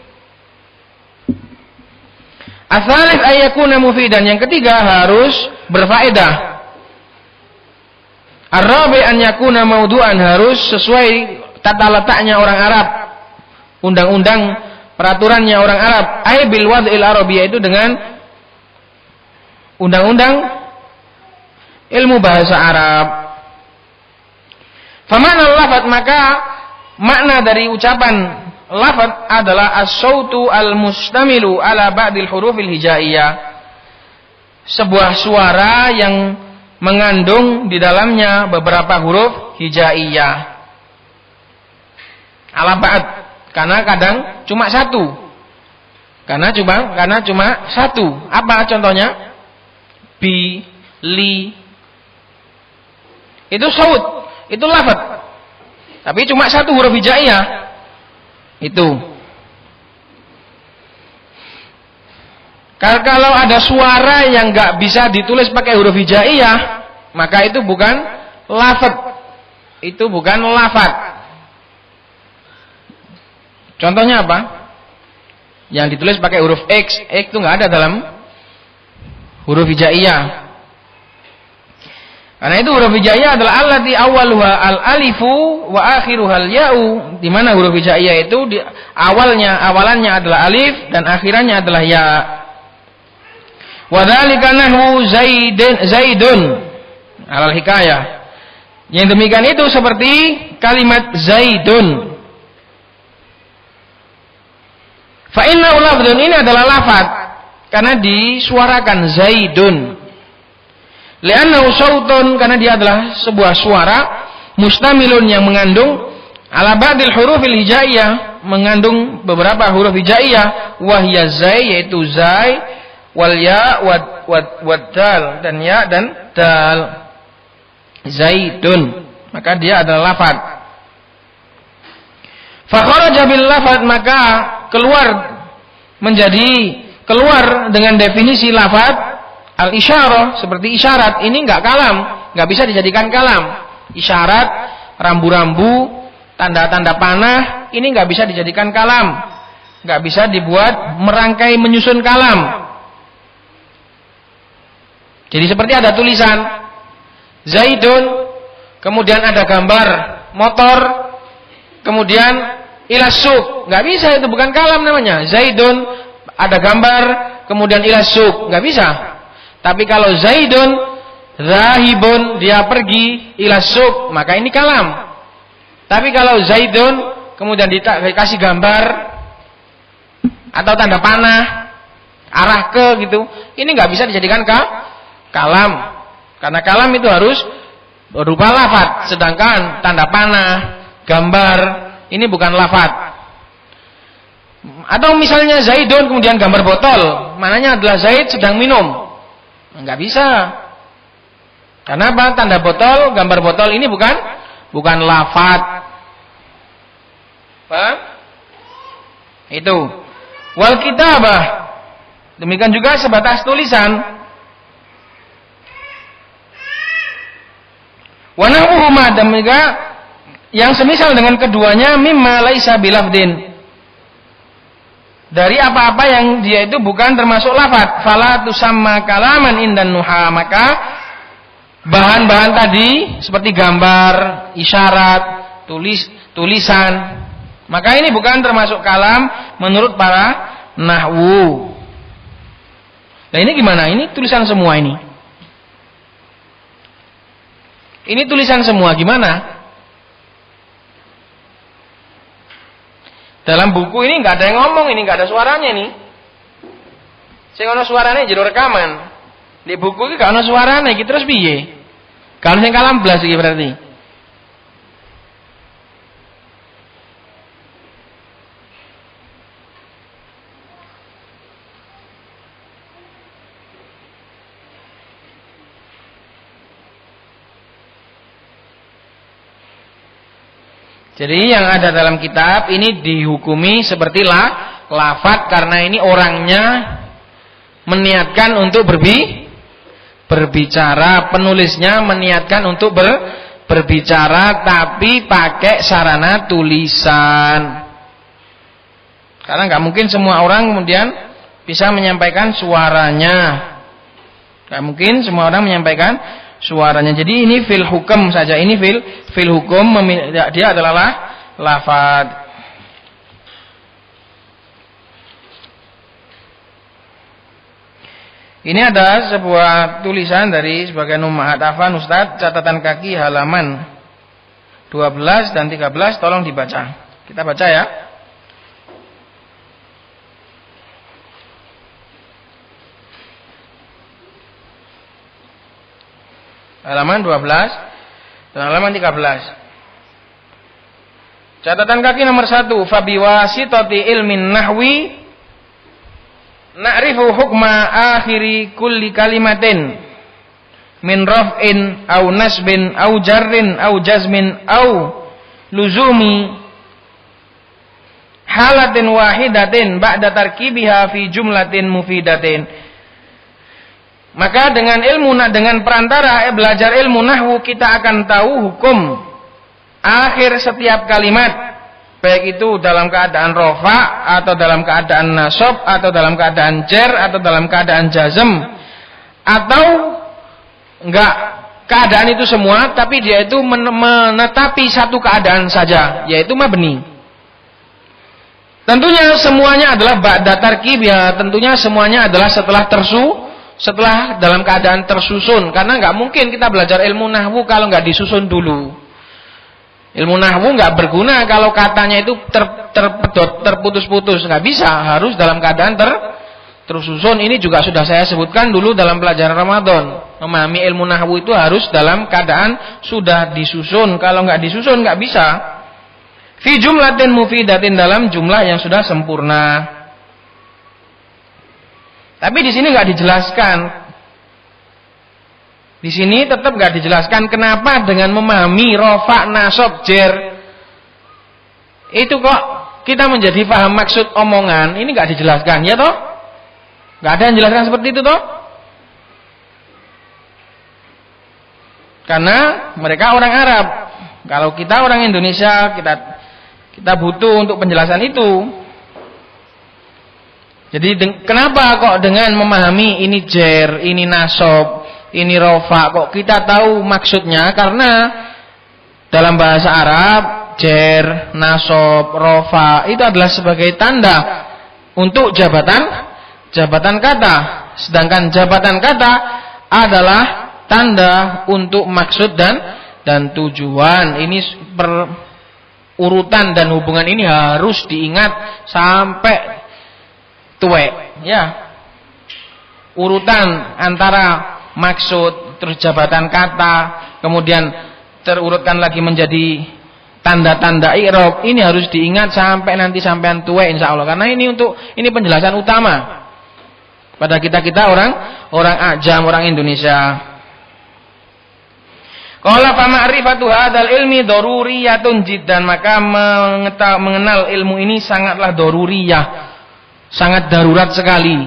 Ats-tsalits ayyakuna mufidan. Yang ketiga harus berfaedah. Ar-rabi' an yakuna maudu'an, harus sesuai tata letaknya orang Arab. Undang-undang peraturannya orang Arab. Ai bil wad'il arabi, yaitu dengan undang-undang ilmu bahasa Arab. Famakna lafaz, maka makna dari ucapan lafaz adalah as-sautu al-mustamilu ala ba'dil hurufil hijaiyah. Sebuah suara yang mengandung di dalamnya beberapa huruf hijaiyah. Ala ba'd, karena kadang cuma satu. Karena cuma satu. Apa contohnya? Bi, li. Itu saut, itu lafaz. Tapi cuma satu huruf hijaiyah. Itu. Kalau ada suara yang nggak bisa ditulis pakai huruf hijaiyah, maka itu bukan lafaz. Itu bukan lafaz. Contohnya apa? Yang ditulis pakai huruf X itu nggak ada dalam huruf hijaiyah. Karena itu huruf hijaiyah adalah allati awwaluha al-alifu wa akhiruha al-ya'u, di mana huruf hijaiyah itu awalannya adalah alif dan akhirannya adalah ya. Wa dzalika nahwu zaidun alal hikayah. Yang demikian itu seperti kalimat zaidun. Fa inna lafdzun, ini adalah lafaz karena disuarakan zaidun. Li'annahu sautun, karena dia adalah sebuah suara mustamilun yang mengandung ala ba'dil hurufil hijaiyah, mengandung beberapa huruf hijaiyah, wahya zai, yaitu zai, wal ya wad dal, dan ya dan dal. Zaidun, maka dia adalah lafaz. Fa kharaja bil lafaz, maka keluar dengan definisi lafaz al-isyarah, seperti isyarat. Ini enggak kalam, enggak bisa dijadikan kalam. Isyarat, rambu-rambu, tanda-tanda panah, ini enggak bisa dijadikan kalam. Enggak bisa dibuat merangkai menyusun kalam. Jadi seperti ada tulisan Zaidun, kemudian ada gambar motor, kemudian ilasuk. Enggak bisa, itu bukan kalam namanya. Zaidun, ada gambar, kemudian ilasuk. Enggak bisa. Tapi kalau Zaidun zahibun, dia pergi, ilasuk, maka ini kalam. Tapi kalau Zaidun kemudian dikasih gambar atau tanda panah arah ke gitu, ini nggak bisa dijadikan kalam. Karena kalam itu harus berupa lafaz, sedangkan tanda panah, gambar ini bukan lafaz. Atau misalnya Zaidun kemudian gambar botol, mananya adalah Zaid sedang minum. Enggak bisa. Karena apa? Tanda botol, gambar botol ini bukan lafaz. Paham? Itu. Wal kitabah, demikian juga sebatas tulisan. Wa nahwuhuma, demikian yang semisal dengan keduanya, mimma laisa bilafdin, dari apa-apa yang dia itu bukan termasuk lafaz. Fala tusamma kalaman indan nuha, maka bahan-bahan tadi seperti gambar, isyarat, tulisan, maka ini bukan termasuk kalam menurut para nahwu. Nah ini gimana? Ini tulisan semua ini. Ini tulisan semua, gimana? Dalam buku ini nggak ada yang ngomong, ini nggak ada suaranya nih. Sing ana suarane jero rekaman. Di buku iki gak ana suarane iki, terus piye? Kalau sing kalam blas iki berarti. Jadi yang ada dalam kitab ini dihukumi seperti lafaz karena ini orangnya meniatkan untuk berbicara, penulisnya meniatkan untuk berbicara tapi pakai sarana tulisan. Karena nggak mungkin semua orang kemudian bisa menyampaikan suaranya. Nggak mungkin semua orang menyampaikan suaranya. Jadi ini fil hukum saja. Ini fil hukum, dia adalah lafaz. Ini ada sebuah tulisan dari sebagian ummahat. Afwan Ustaz, catatan kaki halaman 12 dan 13 tolong dibaca. Kita baca ya. Halaman 12 dan halaman 13. Catatan kaki nomor 1, fabiwasitati ilmin nahwi na'rifu hukma akhiri kulli kalimatin min raf'in au nasbin au jarrin au jazmin au luzumi halatin wahidatin ba'da tarkibiha fi jumlatin mufidatin. Maka dengan perantara belajar ilmu nahwu kita akan tahu hukum akhir setiap kalimat, baik itu dalam keadaan rofa atau dalam keadaan nasab atau dalam keadaan jar atau dalam keadaan jazm, atau enggak keadaan itu semua, tapi dia itu menetapi satu keadaan saja, yaitu mabni. Tentunya semuanya adalah ba'da tarkib, ya tentunya semuanya adalah setelah dalam keadaan tersusun, karena nggak mungkin kita belajar ilmu nahwu kalau nggak disusun dulu. Ilmu nahwu nggak berguna kalau katanya itu terputus-putus, nggak bisa, harus dalam keadaan tersusun. Ini juga sudah saya sebutkan dulu dalam pelajaran Ramadan. Memahami ilmu nahwu itu harus dalam keadaan sudah disusun. Kalau nggak disusun nggak bisa. Fi jumlatin mufidatin, dalam jumlah yang sudah sempurna. Tapi di sini nggak dijelaskan. Di sini tetap nggak dijelaskan kenapa dengan memahami rofa, nasab, jar itu kok kita menjadi paham maksud omongan. Ini nggak dijelaskan, ya toh? Nggak ada yang jelaskan seperti itu toh? Karena mereka orang Arab. Kalau kita orang Indonesia, kita butuh untuk penjelasan itu. Jadi kenapa kok dengan memahami ini jar, ini nasab, ini rofa, kok kita tahu maksudnya? Karena dalam bahasa Arab jar, nasab, rofa itu adalah sebagai tanda untuk jabatan kata. Sedangkan jabatan kata adalah tanda untuk maksud dan tujuan. Ini urutan dan hubungan ini harus diingat sampai tuwek, ya. Urutan antara maksud terus jabatan kata, kemudian terurutkan lagi menjadi tanda-tanda i'rab. Ini harus diingat sampai nanti sampean tuwek insyaallah. Karena ini penjelasan utama pada kita orang ajam, orang Indonesia. Qala fa ma'rifatu hadzal ilmi daruriyatun jiddan, maka mengenal ilmu ini sangatlah daruriyah. Sangat darurat sekali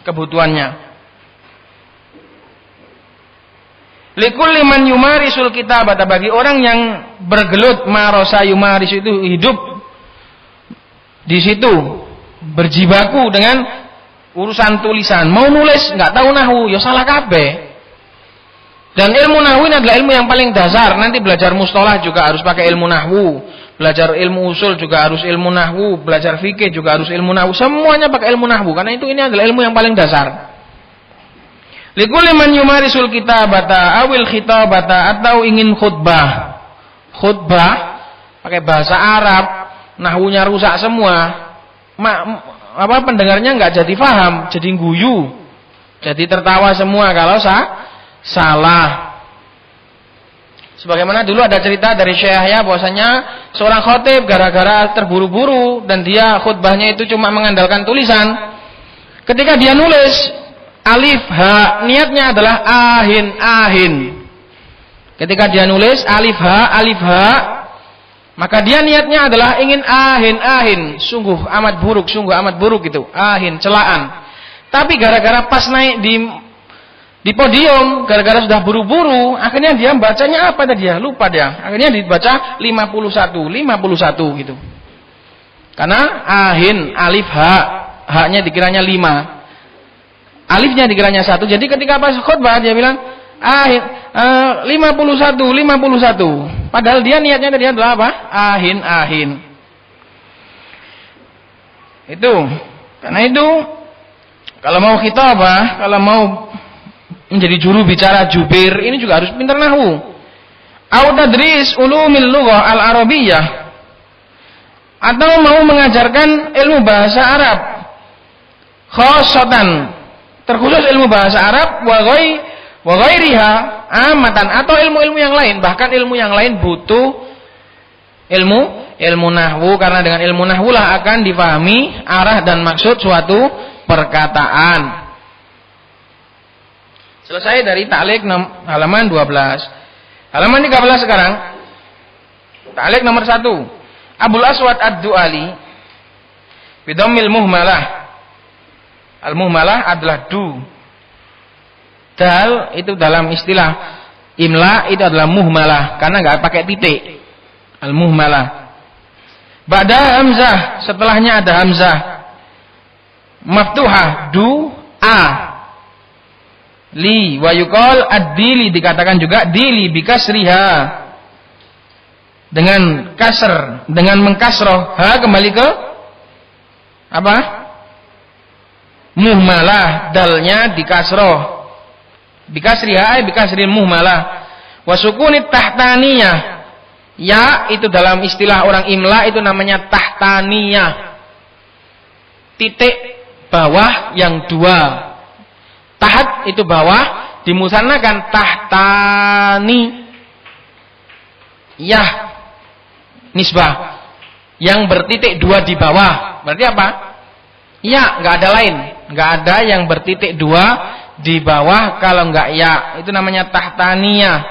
kebutuhannya. Likulli man yumarisul kitabah, bagi orang yang bergelut, marasa yumaris itu hidup di situ, berjibaku dengan urusan tulisan. Mau nulis nggak tahu nahwu, ya salah kabeh. Dan ilmu nahwu ini adalah ilmu yang paling dasar. Nanti belajar mustalah juga harus pakai ilmu nahwu. Belajar ilmu usul juga harus ilmu nahwu, belajar fikih juga harus ilmu nahwu, semuanya pakai ilmu nahwu karena ini adalah ilmu yang paling dasar. Likulli man yumarisul kitabata awil khitabata, atau ingin khutbah pakai bahasa Arab, nahwunya rusak semua. Pendengarnya nggak jadi paham, jadi guyu, jadi tertawa semua kalau salah. Sebagaimana dulu ada cerita dari Syekh Yahya bahwasanya seorang khatib gara-gara terburu-buru dan dia khutbahnya itu cuma mengandalkan tulisan. Ketika dia nulis alif ha, niatnya adalah ahin. Ketika dia nulis alif ha, maka dia niatnya adalah ingin ahin. Sungguh amat buruk itu. Ahin, celaan. Tapi gara-gara pas naik di podium, gara-gara sudah buru-buru, akhirnya dia bacanya apa tadi ya? Lupa dia. Akhirnya dibaca 51 gitu. Karena ahin, alif, ha, haknya dikiranya 5. Alifnya dikiranya 1. Jadi ketika pas khutbah dia bilang ahin 51. Padahal dia niatnya tadi adalah apa? Ahin. Itu. Karena itu kalau mau khitabah, kalau mau menjadi juru bicara jubir, ini juga harus pintar nahwu. Au tadris ulumil lughah al-arabiyyah, atau mau mengajarkan ilmu bahasa Arab khassatan, terkhusus ilmu bahasa Arab, wa ghairiha amatan, atau ilmu-ilmu yang lain. Bahkan ilmu yang lain butuh ilmu nahwu, karena dengan ilmu nahwu lah akan difahami arah dan maksud suatu perkataan. Selesai dari ta'liq halaman 12. Halaman 13 sekarang. Ta'liq nomor 1. Abul Aswad Ad-Du'ali bidammil muhmalah. Al-muhmalah adalah du. Dal itu dalam istilah imla itu adalah muhmalah karena enggak pakai titik. Al-muhmalah. Ba'da hamzah, setelahnya ada hamzah. Maftuhah du a. Li wa yuqal ad-dili, dikatakan juga dili bikasriha, dengan kasr, dengan mengkasroh ha kembali ke apa? Muhmalah, dalnya dikasroh. Bikasriha ay bikasril muhmalah. Wa sukunit tahtaniyah, ya itu dalam istilah orang imla itu namanya tahtaniyah. Titik bawah yang dua. Tahat itu bawah, dimusannakan tahtani. Yah nisbah yang bertitik dua di bawah. Berarti apa? Ya, enggak ada lain. Enggak ada yang bertitik dua di bawah kalau enggak ya. Itu namanya tahtaniyah.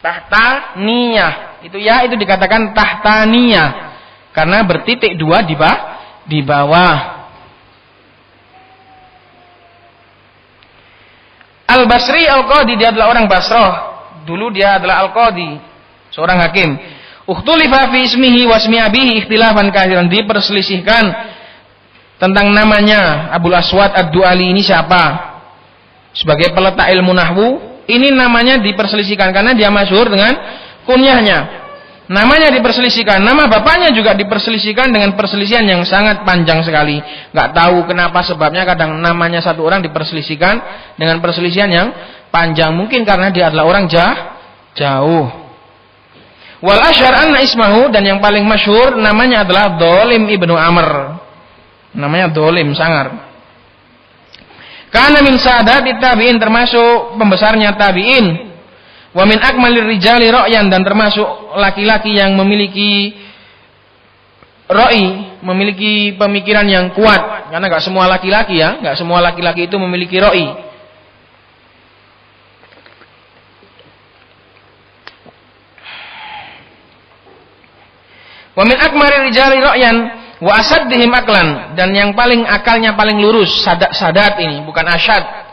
Tahtaniyah. Itu ya itu dikatakan tahtaniyah karena bertitik dua di bawah. Al-Basri Al-Qadi, dia adalah orang Basrah. Dulu dia adalah Al-Qadi, seorang hakim. Ukhtulifa fi ismihi wa ismi abihi ikhtilafan katsiran, diperselisihkan tentang namanya Abul Aswad Ad-Du'ali ini siapa. Sebagai peletak ilmu nahwu, ini namanya diperselisihkan karena dia masyhur dengan kunyahnya. Namanya diperselisihkan, nama bapaknya juga diperselisihkan dengan perselisihan yang sangat panjang sekali. Enggak tahu kenapa sebabnya, kadang namanya satu orang diperselisihkan dengan perselisihan yang panjang. Mungkin karena dia adalah orang jauh. Wal asyhar anna ismahu, dan yang paling masyhur namanya adalah Dhalim ibnu Amr. Namanya Dhalim, sangar. Kana min saadatit tabi'in, termasuk pembesarnya tabi'in. Wa min akmalir rijali ra'yan, dan termasuk laki-laki yang memiliki ra'i, memiliki pemikiran yang kuat, karena enggak semua laki-laki ya, enggak semua laki-laki itu memiliki ra'i. Wa min akmalir rijali ra'yan wa asaddihim aklan, dan yang paling akalnya paling lurus, sadat ini bukan asyad.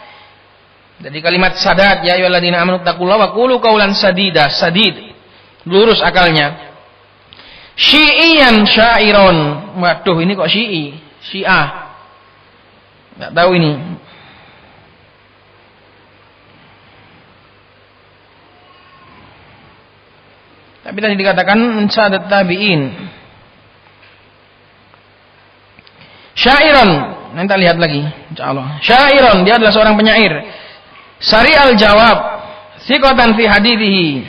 Jadi kalimat sadat, ya ayyuhalladzina amanu taqullaha wa qulu qaulan sadida, sadid, lurus akalnya. Syi'iyan syairon, waduh ini kok syi'i, syiah, nggak tahu ini. Tapi tadi dikatakan sadat tabi'in. Syairon, nanti lihat lagi, insyaallah. Syairon, dia adalah seorang penyair. Sari al-jawab, thiqatan fi hadithihi.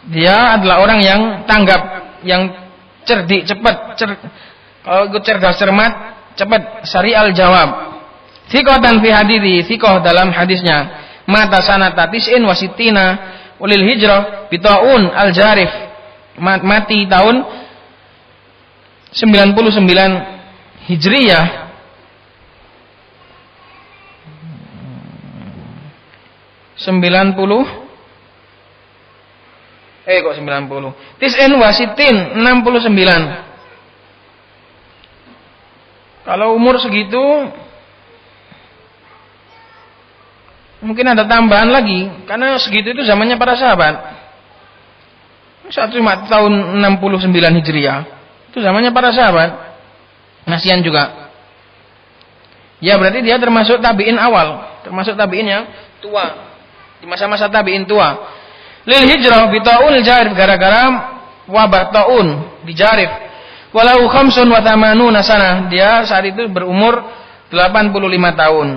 Dia adalah orang yang tanggap, yang cerdik, cepat. Kalau ikut cerdas, cermat, cepat. Sari al-jawab. Thiqatan fi hadithihi, thiqah dalam hadisnya. Mata sanata tis'in wa sittina ulil hijrah bita'un al-jarif. Mati tahun 99 Hijriyah. Kok 90? Tis'in wasitin 69. Kalau umur segitu mungkin ada tambahan lagi karena segitu itu zamannya para sahabat. Saat cuma tahun 69 Hijriah. Itu zamannya para sahabat. Kasihan juga. Ya berarti dia termasuk tabi'in awal, termasuk tabi'in yang tua. Di masa-masa tabi'in tua. Lil hijrah bi ta'unil jarif, gara-gara wabah ta'un di Jarif. Walau 85 sanah, dia saat itu berumur 85 tahun.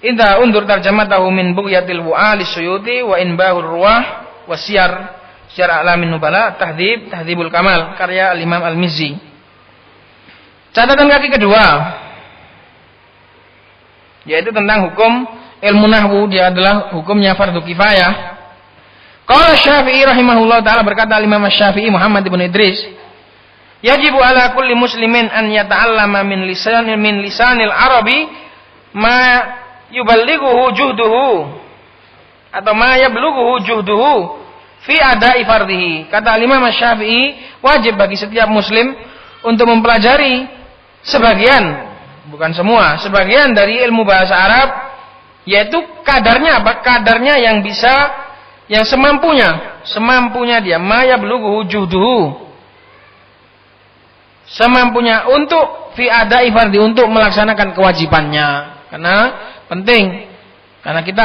Idza undur tarjamatahu min Bughyatil Wu'ali Suyuti wa Inbahur Ruwah wa Siyar A'lamin Nubala Tahdhibul Kamal karya Al-Imam Al-Mizzi. Catatan kaki kedua yaitu tentang hukum ilmu nahwu, dia adalah hukumnya fardu kifayah. Qala Syafi'i rahimahullah taala, berkata Imam Syafi'i Muhammad bin Idris, yajibu ala kulli muslimin an yata'allama min lisanil arabi ma yuballighuhu juhduhu atau ma yablughuhu juhduhu fi ada'i fardhihi. Kata Imam Syafi'i, wajib bagi setiap muslim untuk mempelajari sebagian, bukan semua, sebagian dari ilmu bahasa Arab, yaitu kadarnya apa? Kadarnya yang bisa, yang semampunya dia, maya belughu juhduhu, semampunya untuk fi ada'i fardhi, untuk melaksanakan kewajibannya. Karena penting, karena kita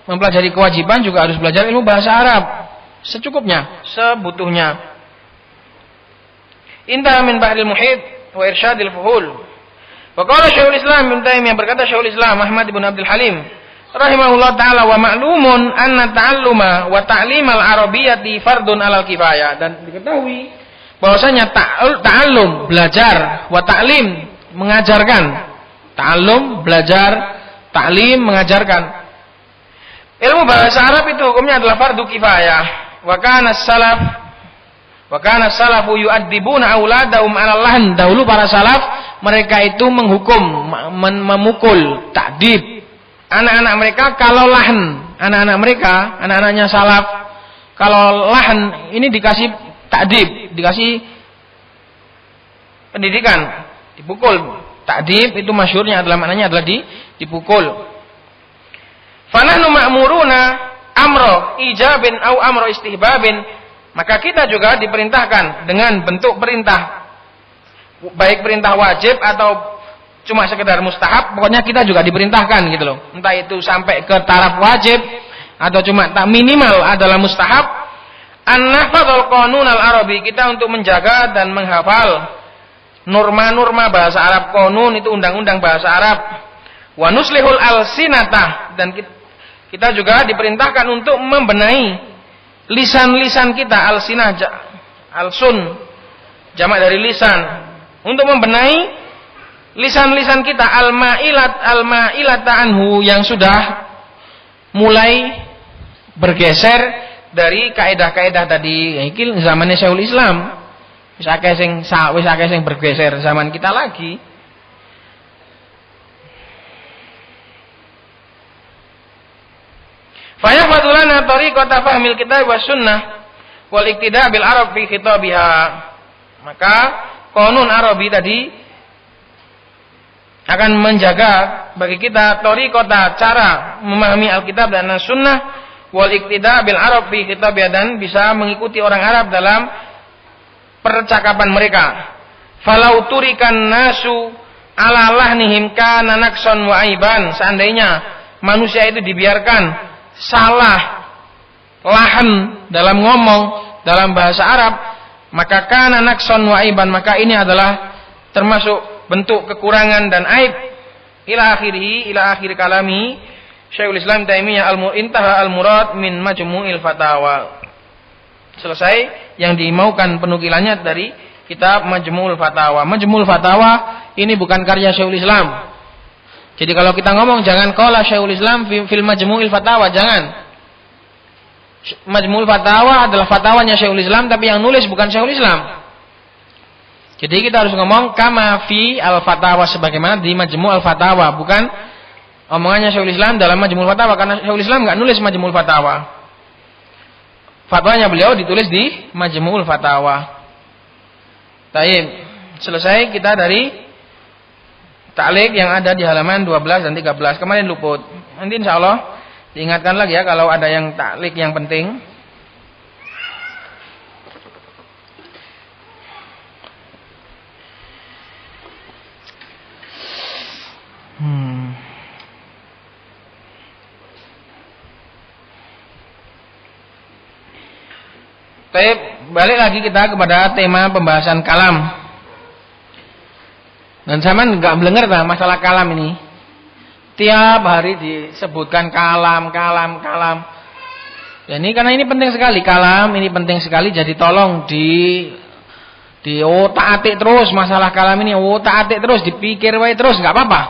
mempelajari kewajiban juga harus belajar ilmu bahasa Arab secukupnya, sebutuhnya. Inta min bahril muhit wa irsyadil fuhul. Wa qala Syekhul Islam Ibnu Taimiyah, berkata Syekhul Islam Ahmad bin Abdul Halim rahimahullah taala, wa ma'lumun anna ta'alluma wa ta'limal arabiyyati fardun 'alal kifayah. Dan diketahui bahwasanya ta'allum, belajar, wa ta'lim, mengajarkan. Ta'allum, belajar, ta'lim, mengajarkan. Ilmu bahasa Arab itu hukumnya adalah fardu kifayah. Wa kana salafu yu'addibuna auladahum 'alal lahn. Dahulu para salaf mereka itu menghukum, memukul, ta'dib anak-anak mereka kalau lahn. Anak-anaknya salaf kalau lahn ini dikasih ta'dib, dikasih pendidikan, dipukul. Ta'dib itu masyhurnya adalah maknanya adalah dipukul. Fanahnu ma'muruna amro ijabin au amro istihbabin. Maka kita juga diperintahkan dengan bentuk perintah, baik perintah wajib atau cuma sekedar mustahab, pokoknya kita juga diperintahkan gitu loh. Entah itu sampai ke taraf wajib atau cuma tak minimal adalah mustahab. An-nahfadzul qanun al-arabi, kita untuk menjaga dan menghafal norma-norma bahasa Arab. Qanun itu undang-undang bahasa Arab. Wa nuslihul alsinatah, dan kita juga diperintahkan untuk membenahi lisan-lisan kita. Alsinah, alsun, jamak dari lisan. Untuk membenahi lisan-lisan kita, al-ma'ilata anhu, yang sudah mulai bergeser dari kaidah-kaidah tadi. Iki zamannya Syekhul Islam. Wis akeh sing bergeser, zaman kita lagi. Fa yahfadhu lana tariqata fahmil kitab was sunnah wal iqtida' bil arab fi khitabiha. Maka qanun Arabi tadi akan menjaga bagi kita tariqata, cara memahami Alkitab dan Sunnah, wal iqtida' bil arab fi khitabiha, dan bisa mengikuti orang Arab dalam percakapan mereka. Falau turikan nasu ala lahnihim kana nakson wa aiban. Seandainya manusia itu dibiarkan salah lahan dalam ngomong, dalam bahasa Arab, maka kana nakson wa aiban, maka ini adalah termasuk bentuk kekurangan dan aib. Ila akhir kalami Syekhul Islam Taimiyah intaha al-murad min majmu'il fatawa. Selesai yang dimaukan penukilannya dari kitab Majmu'ul Fatawa. Majmu'ul Fatawa ini bukan karya Syekhul Islam. Jadi kalau kita ngomong jangan qala Syekhul Islam fil Majmu'il Fatawa, jangan. Majmu'ul Fatawa adalah fatwanya Syekhul Islam, tapi yang nulis bukan Syekhul Islam. Jadi kita harus ngomong kama fi al-Fatawa, sebagaimana di Majmu'ul Fatawa, bukan omongannya Syekhul Islam dalam Majmu'ul Fatawa, karena Syekhul Islam enggak nulis Majmu'ul Fatawa. Fatwanya beliau ditulis di Majmu'ul Fatawa. Taib. Selesai kita dari Ta'liq yang ada di halaman 12 dan 13. Kemarin luput. Nanti insyaallah diingatkan lagi ya kalau ada yang ta'liq yang penting. Baik, balik lagi kita kepada tema pembahasan kalam. Dan sama nggak belenger lah masalah kalam ini. Tiap hari disebutkan kalam. Dan ini karena ini penting sekali kalam, ini penting sekali. Jadi tolong di otak-atik terus masalah kalam ini, otak-atik terus, dipikir wae terus, nggak apa-apa.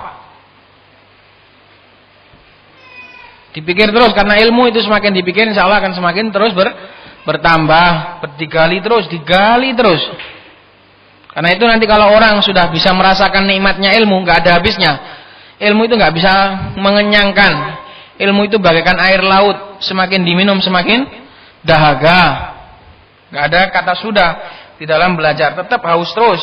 Dipikir terus karena ilmu itu semakin dipikir insya Allah akan semakin terus bertambah, digali terus. Karena itu nanti kalau orang sudah bisa merasakan nikmatnya ilmu, nggak ada habisnya. Ilmu itu nggak bisa mengenyangkan. Ilmu itu bagaikan air laut, semakin diminum semakin dahaga. Nggak ada kata sudah di dalam belajar, tetap haus terus.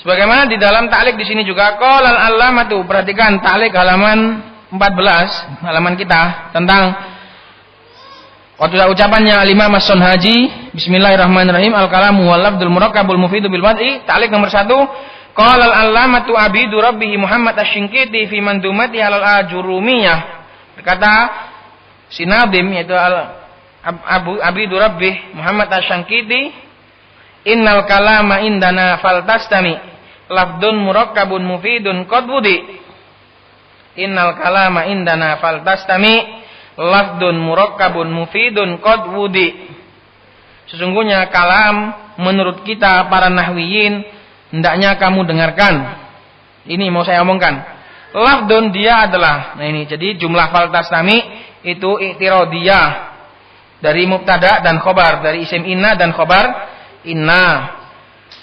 Sebagaimana di dalam ta'liq di sini juga qala al-allamatu, perhatikan ta'liq halaman 14 halaman kita tentang waktu ucapannya al-Imam As-Sunhaji, bismillahirrahmanirrahim, al-kalamu wal lafdzul murakkabul mufidu bil wad'i. Ta'liq nomor 1, qala al-allamatu abidu rabbih Muhammad Asy-Shinqiti fi mandumati al-ajurumiyah. Berkata Sinadim yaitu abidu rabbih Muhammad Asy-Shinqiti, innal kalama indana faltastami lafdzun murakkabun mufidun qad wudi. Innal kalama indana faltastami lafdun murakkabun mufidun qad wudi. Sesungguhnya kalam menurut kita para nahwiyin hendaknya kamu dengarkan. Ini mau saya omongkan. Lafdun dia adalah, nah ini jadi jumlah faltastami itu i'tiradiyah dari mubtada dan khobar, dari isim inna dan khobar inna.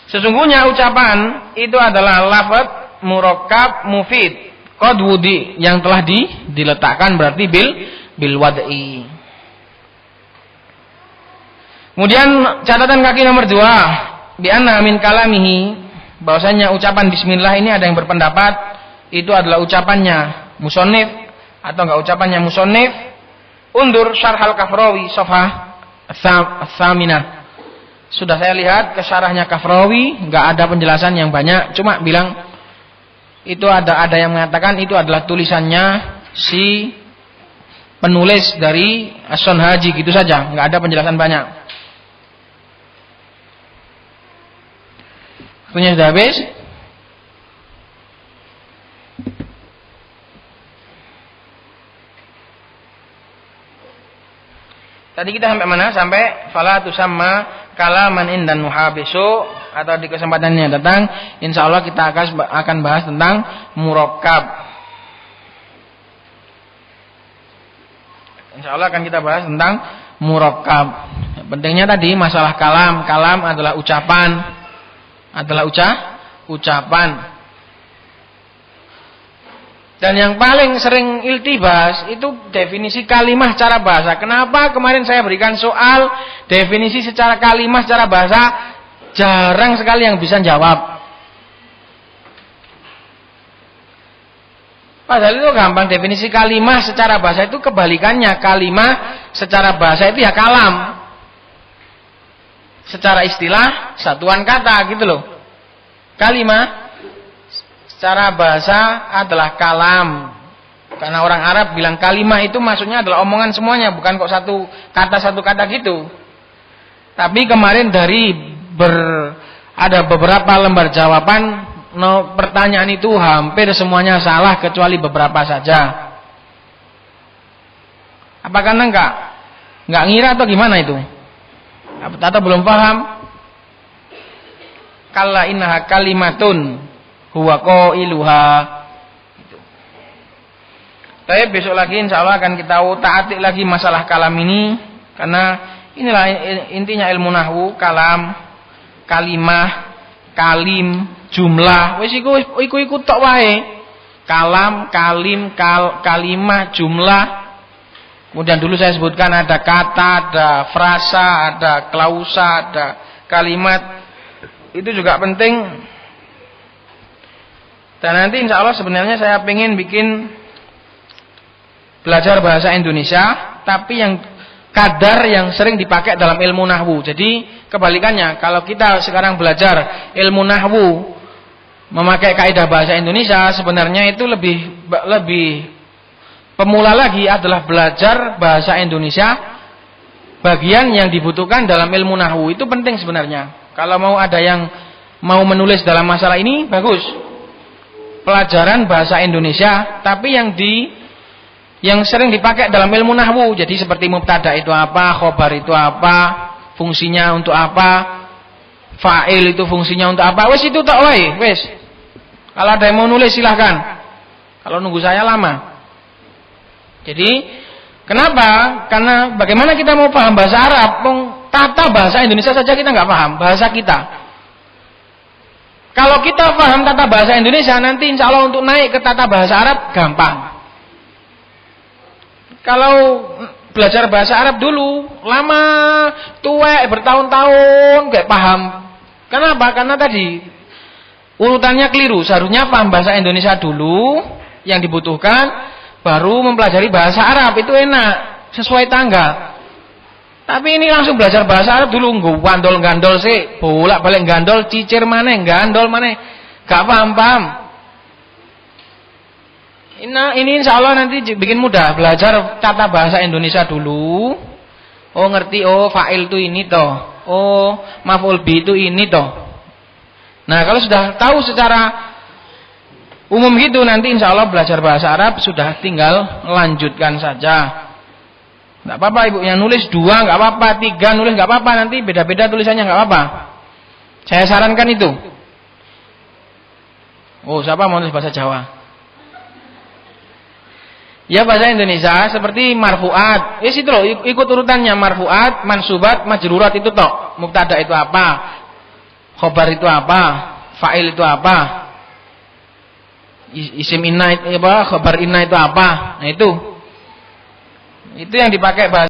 Sesungguhnya ucapan itu adalah lafaz murakkab mufid qad wudi yang telah diletakkan berarti bil wad'i. Kemudian catatan kaki nomor 2, bi anna min kalamihi, bahwasanya ucapan bismillah ini ada yang berpendapat itu adalah ucapannya musannif atau enggak ucapannya musannif. Undur syarhal Kafrawi safhah ats-tsaminah. Sudah saya lihat ke syarahnya Kafrawi, enggak ada penjelasan yang banyak, cuma bilang itu ada yang mengatakan itu adalah tulisannya si penulis dari As-Sunhaji gitu saja, enggak ada penjelasan banyak. Waktunya sudah habis. Tadi kita sampai mana? Sampai fala tusamma kalaman indan muhabisu, atau di kesempatan ini datang insyaallah kita akan bahas tentang murakkab. Insyaallah akan kita bahas tentang murakkab. Pentingnya tadi masalah kalam. Kalam adalah ucapan. Ucapan. Dan yang paling sering iltibas itu definisi kalimah secara bahasa. Kenapa kemarin saya berikan soal definisi secara kalimah secara bahasa, jarang sekali yang bisa jawab. Padahal itu gampang, definisi kalimah secara bahasa itu kebalikannya. Kalimah secara bahasa itu ya kalam. Secara istilah satuan kata gitu loh. Kalimah secara bahasa adalah kalam. Karena orang Arab bilang kalimah itu maksudnya adalah omongan semuanya, bukan kok satu kata gitu. Tapi kemarin ada beberapa lembar jawaban, pertanyaan itu hampir semuanya salah kecuali beberapa saja. Apa karena enggak ngira atau gimana itu? Atau belum paham? Kalla innaha kalimatun huwa qailuha. Tapi besok lagi insyaallah akan kita utak-atik lagi masalah kalam ini, karena inilah intinya ilmu nahwu, kalam, kalimah, kalim, jumlah. Wis iku tok wae. Kalam, kalim, kalimah, jumlah. Kemudian dulu saya sebutkan ada kata, ada frasa, ada klausa, ada kalimat, itu juga penting. Dan nanti insya Allah sebenarnya saya pengen bikin belajar bahasa Indonesia, tapi yang kadar yang sering dipakai dalam ilmu nahwu. Jadi kebalikannya, kalau kita sekarang belajar ilmu nahwu memakai kaidah bahasa Indonesia, sebenarnya itu lebih pemula lagi adalah belajar bahasa Indonesia bagian yang dibutuhkan dalam ilmu nahwu. Itu penting sebenarnya. Kalau mau ada yang mau menulis dalam masalah ini, bagus. Pelajaran bahasa Indonesia, tapi yang sering dipakai dalam ilmu nahwu. Jadi seperti mubtada itu apa, khobar itu apa, fungsinya untuk apa, fa'il itu fungsinya untuk apa. Wes itu tak wae, wes. Kalau ada yang mau nulis silahkan. Kalau nunggu saya lama. Jadi kenapa? Karena bagaimana kita mau paham bahasa Arab? Tata bahasa Indonesia saja kita nggak paham, bahasa kita. Kalau kita paham tata bahasa Indonesia, nanti insya Allah untuk naik ke tata bahasa Arab gampang. Kalau belajar bahasa Arab dulu lama, tuwek, bertahun-tahun gak paham. Kenapa? Karena tadi urutannya keliru. Seharusnya paham bahasa Indonesia dulu yang dibutuhkan, baru mempelajari bahasa Arab. Itu enak, sesuai tangga. Tapi ini langsung belajar bahasa Arab dulu, gandol-gandol sih, bolak-balik gandol, cicir maneh, gandol maneh, gak paham-paham. Ini insya Allah nanti bikin mudah, belajar tata bahasa Indonesia dulu. Oh ngerti, oh fa'il itu ini toh, oh maf'ul bi itu ini toh. Nah kalau sudah tahu secara umum gitu, nanti insya Allah belajar bahasa Arab sudah tinggal lanjutkan saja. Nggak apa-apa ibu yang nulis 2 nggak apa-apa, 3 nulis nggak apa-apa, nanti beda-beda tulisannya nggak apa-apa. Saya sarankan itu. Oh siapa mau nulis bahasa Jawa? Ya bahasa Indonesia seperti marfu'at. Itu loh, ikut urutannya marfu'at, mansubat, majrurat itu toh. Mubtada itu apa? Khobar itu apa? Fa'il itu apa? Isim inna itu apa? Khobar inna itu apa? Nah itu yang dipakai bahasa